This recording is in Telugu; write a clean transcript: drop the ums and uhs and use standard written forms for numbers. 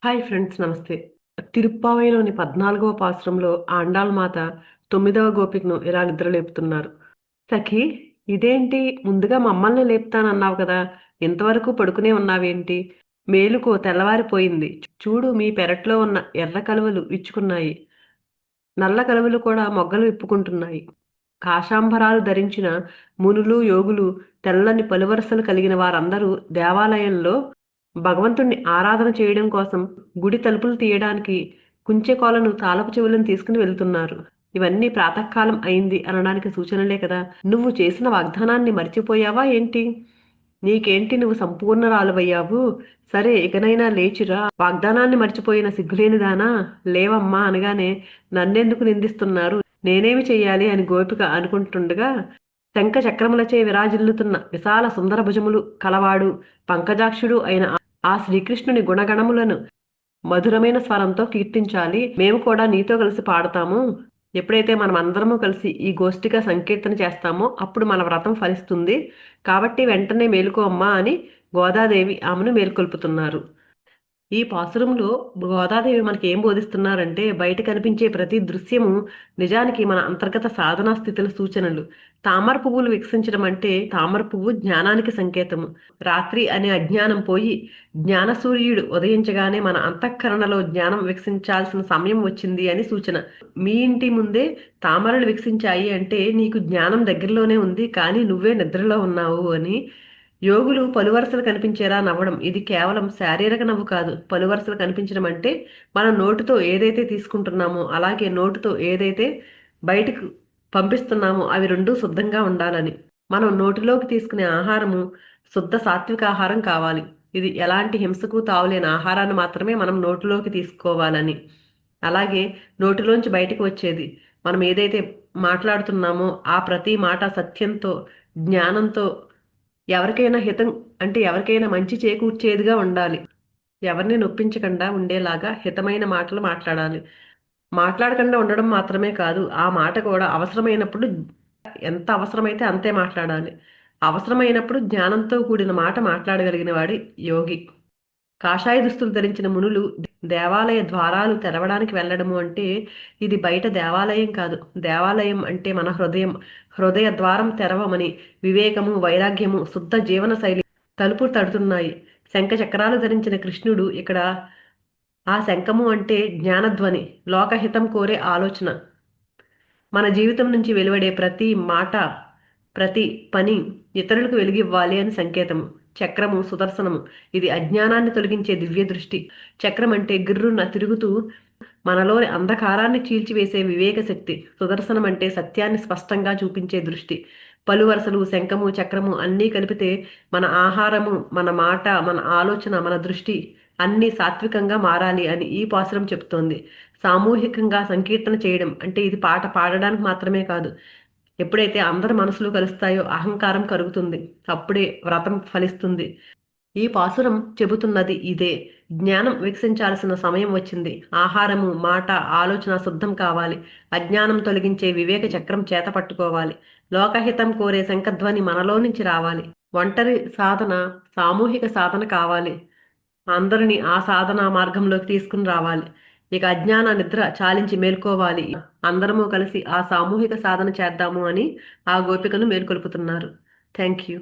హాయ్ ఫ్రెండ్స్ నమస్తే. తిరుప్పావైలోని 14వ పాసురంలో ఆండాళ్మాత 9వ గోపికను ఇలా నిద్రలేపుతున్నారు. సఖీ, ఇదేంటి ముందుగా మమ్మల్ని లేపుతానన్నావు కదా, ఇంతవరకు పడుకునే ఉన్నావేంటి? మేలుకో, తెల్లవారిపోయింది. చూడు, మీ పెరట్లో ఉన్న ఎర్ర కలువలు విచ్చుకున్నాయి, నల్ల కలువలు కూడా మొగ్గలు విప్పుకుంటున్నాయి. కాషాంబరాలు ధరించిన మునులు, యోగులు, తెల్లని పలువరసలు కలిగిన వారందరూ దేవాలయంలో భగవంతుణ్ణి ఆరాధన చేయడం కోసం గుడి తలుపులు తీయడానికి కుంచెకోలను, తాళపు చెవులను తీసుకుని వెళ్తున్నారు. ఇవన్నీ ప్రాతకాలం అయింది అనడానికి సూచనలే కదా. నువ్వు చేసిన వాగ్దానాన్ని మర్చిపోయావా ఏంటి? నీకేంటి, నువ్వు సంపూర్ణరాలువయ్యావు. సరే, ఇకనైనా లేచిరా. వాగ్దానాన్ని మర్చిపోయిన సిగ్గులేనిదానా, లేవమ్మా అనగానే నన్నెందుకు నిందిస్తున్నారు, నేనేమి చెయ్యాలి అని గోపిక అనుకుంటుండగా, శంఖ చక్రములచే విరాజిల్లుతున్న విశాల సుందర భుజములు కలవాడు, పంకజాక్షుడు అయిన ఆ శ్రీకృష్ణుని గుణగణములను మధురమైన స్వరంతో కీర్తించాలి. మేము కూడా నీతో కలిసి పాడతాము. ఎప్పుడైతే మనం అందరము కలిసి ఈ గోష్ఠిగా సంకీర్తన చేస్తామో అప్పుడు మన వ్రతం ఫలిస్తుంది. కాబట్టి వెంటనే మేలుకో అమ్మా అని గోదాదేవి ఆమెను మేల్కొల్పుతున్నారు. ఈ పాసురంలో గోదాదేవి మనకి ఏం బోధిస్తున్నారంటే, బయట కనిపించే ప్రతి దృశ్యము నిజానికి మన అంతర్గత సాధనా స్థితుల సూచనలు. తామర పువ్వులు వికసించడం అంటే తామర పువ్వు జ్ఞానానికి సంకేతము. రాత్రి అనే అజ్ఞానం పోయి జ్ఞాన సూర్యుడు ఉదయించగానే మన అంతఃకరణలో జ్ఞానం వికసించాల్సిన సమయం వచ్చింది అని సూచన. మీ ఇంటి ముందే తామరలు వికసించాయి అంటే నీకు జ్ఞానం దగ్గరలోనే ఉంది, కానీ నువ్వే నిద్రలో ఉన్నావు అని. యోగులు పలువరసలు కనిపించేలా నవ్వడం, ఇది కేవలం శారీరక నవ్వు కాదు. పలువరసలు కనిపించడం అంటే మనం నోటితో ఏదైతే తీసుకుంటున్నామో అలాగే నోటితో ఏదైతే బయటకు పంపిస్తున్నామో అవి రెండూ శుద్ధంగా ఉండాలని. మనం నోటిలోకి తీసుకునే ఆహారము శుద్ధ సాత్విక ఆహారం కావాలి. ఇది ఎలాంటి హింసకు తావులేని ఆహారాన్ని మాత్రమే మనం నోటిలోకి తీసుకోవాలని. అలాగే నోటిలోంచి బయటకు వచ్చేది, మనం ఏదైతే మాట్లాడుతున్నామో ఆ ప్రతి మాట సత్యంతో, జ్ఞానంతో, ఎవరికైనా హితం అంటే ఎవరికైనా మంచి చేకూర్చేదిగా ఉండాలి. ఎవరిని నొప్పించకుండా ఉండేలాగా హితమైన మాటలు మాట్లాడాలి. మాట్లాడకుండా ఉండడం మాత్రమే కాదు, ఆ మాట కూడా అవసరమైనప్పుడు, ఎంత అవసరమైతే అంతే మాట్లాడాలి. అవసరమైనప్పుడు జ్ఞానంతో కూడిన మాట మాట్లాడగలిగిన వాడి యోగి. కాషాయ దుస్తులు ధరించిన మునులు దేవాలయ ద్వారాలు తెరవడానికి వెళ్ళడము అంటే ఇది బయట దేవాలయం కాదు. దేవాలయం అంటే మన హృదయం. హృదయ ద్వారం తెరవమని వివేకము, వైరాగ్యము, శుద్ధ జీవన శైలి తలుపు తడుతున్నాయి. శంఖ చక్రాలు ధరించిన కృష్ణుడు ఇక్కడ. ఆ శంఖము అంటే జ్ఞానధ్వని, లోకహితం కోరే ఆలోచన. మన జీవితం నుంచి వెలువడే ప్రతి మాట, ప్రతి పని ఇతరులకు వెలుగివ్వాలి అని సంకేతము. చక్రము సుదర్శనము, ఇది అజ్ఞానాన్ని తొలగించే దివ్య దృష్టి. చక్రం అంటే గిర్రున తిరుగుతూ మనలోని అంధకారాన్ని చీల్చివేసే వివేక శక్తి. సుదర్శనం అంటే సత్యాన్ని స్పష్టంగా చూపించే దృష్టి. పలువరసలు, శంఖము, చక్రము అన్నీ కలిపితే మన ఆహారము, మన మాట, మన ఆలోచన, మన దృష్టి అన్నీ సాత్వికంగా మారాలి అని ఈ పాసురం చెప్తోంది. సామూహికంగా సంకీర్తన చేయడం అంటే ఇది పాట పాడడానికి మాత్రమే కాదు. ఎప్పుడైతే అందరి మనసులు కలుస్తాయో అహంకారం కరుగుతుంది, అప్పుడే వ్రతం ఫలిస్తుంది. ఈ పాసురం చెబుతున్నది ఇదే. జ్ఞానం వికసించాల్సిన సమయం వచ్చింది. ఆహారము, మాట, ఆలోచన శుద్ధం కావాలి. అజ్ఞానం తొలగించే వివేక చక్రం చేత పట్టుకోవాలి. లోకహితం కోరే శంఖధ్వని మనలో నుంచి రావాలి. ఒంటరి సాధన సామూహిక సాధన కావాలి. అందరినీ ఆ సాధనా మార్గంలోకి తీసుకుని రావాలి. ఇక అజ్ఞాన నిద్ర చాలించి మేల్కోవాలి. అందరము కలిసి ఆ సామూహిక సాధన చేద్దాము అని ఆ గోపికను మేల్కొల్పుతున్నారు. Thank you.